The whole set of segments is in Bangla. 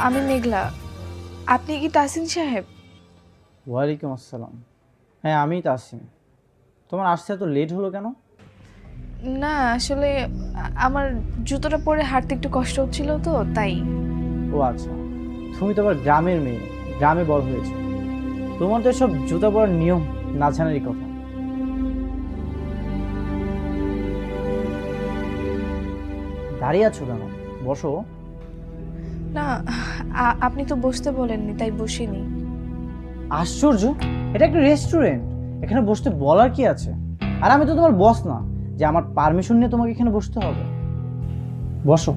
আমি মেঘলা। আপনি কি তাসিন সাহেব? ওয়ালাইকুম আসসালাম। হ্যাঁ, আমিই তাসিম। তোমার আসতে এত লেট হলো কেন? না আসলে আমার জুতোটা পরে হাঁটতে একটু কষ্ট হচ্ছিল তো তাই। ও আচ্ছা, তুমি তো আবার গ্রামের মেয়ে, গ্রামে বড় হয়েছো। তোমার তো সব জুতা পরার নিয়ম না জানারই কথা। দাঁড়িয়ে আছো কেন? বসো। না আপনি তো বসতে বলেননি তাই বসিনি। আশ্চর্য, এটা একটা রেস্টুরেন্ট, এখানে বসতে বলার কি আছে? আর আমি তো তোমার বস না যে আমার পারমিশন নিয়ে তোমাকে এখানে বসতে হবে। বসো।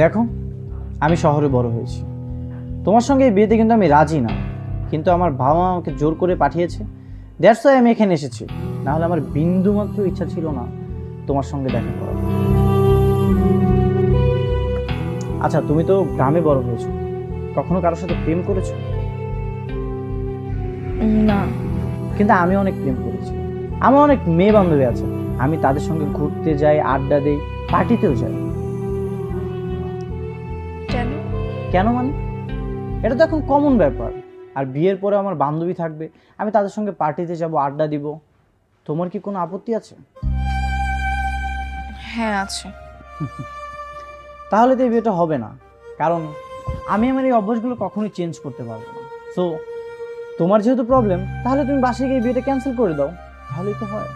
দেখো, আমি শহরে বড় হয়েছি, তোমার সঙ্গে এই বিয়েতে কিন্তু আমি রাজি না, কিন্তু আমার বাবা মা আমাকে জোর করে পাঠিয়েছে। দ্যাটস ওয়াই আমি এখানে এসেছি। না হলে আমার বিন্দু মাত্র ইচ্ছা ছিল না তোমার সঙ্গে দেখা করার। আচ্ছা, তুমি তো গ্রামে বড় হয়েছো, কখনো কারোর সাথে প্রেম করেছো? না। কিন্তু আমি অনেক প্রেম করেছি। আমার অনেক মেয়ে বান্ধবী আছে, আমি তাদের সঙ্গে ঘুরতে যাই, আড্ডা দেই, পার্টিতেও যাই। কেন? কেন মানে? এটা তো এখন কমন ব্যাপার। আর বিয়ের পরে আমার বান্ধবী থাকবে, আমি তাদের সঙ্গে পার্টিতে যাব, আড্ডা দিব। তোমার কি কোনো আপত্তি আছে? হ্যাঁ আছে। তাহলে তো এই বিয়েটা হবে না, কারণ আমি আমার এই অভ্যাসগুলো কখনোই চেঞ্জ করতে পারবো না। সো তোমার যেহেতু প্রবলেম, তাহলে তুমি বাসায় গিয়ে বিয়েটা ক্যান্সেল করে দাও, তাহলেই তো হয়।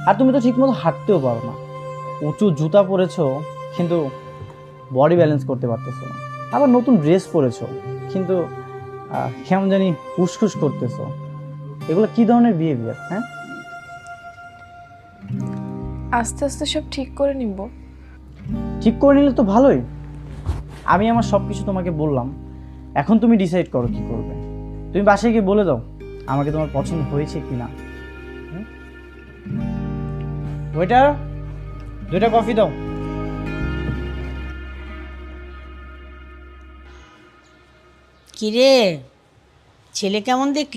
আর তুমি তো ঠিকমতো হাঁটতেও পারো না, উঁচু জুতা পরেছো কিন্তু বডি ব্যালেন্স করতে পারতেছো না। আবার নতুন ড্রেস পরেছো কিন্তু কেমন জানি উসখুস করতেছো। এগুলো কি ধরনের বিহেভিয়ার? হ্যাঁ, আস্তে আস্তে সব ঠিক করে নিব। ঠিক করে নিলে তো ভালোই। আমি আমার সব কিছু তোমাকে বললাম, এখন তুমি ডিসাইড করো কি করবে। তুমি বাসায় গিয়ে বলে দাও আমাকে তোমার পছন্দ হয়েছে কি না। ওয়েটার, 2টা কফি দাও। কিরে, ছেলে কেমন দেখলি?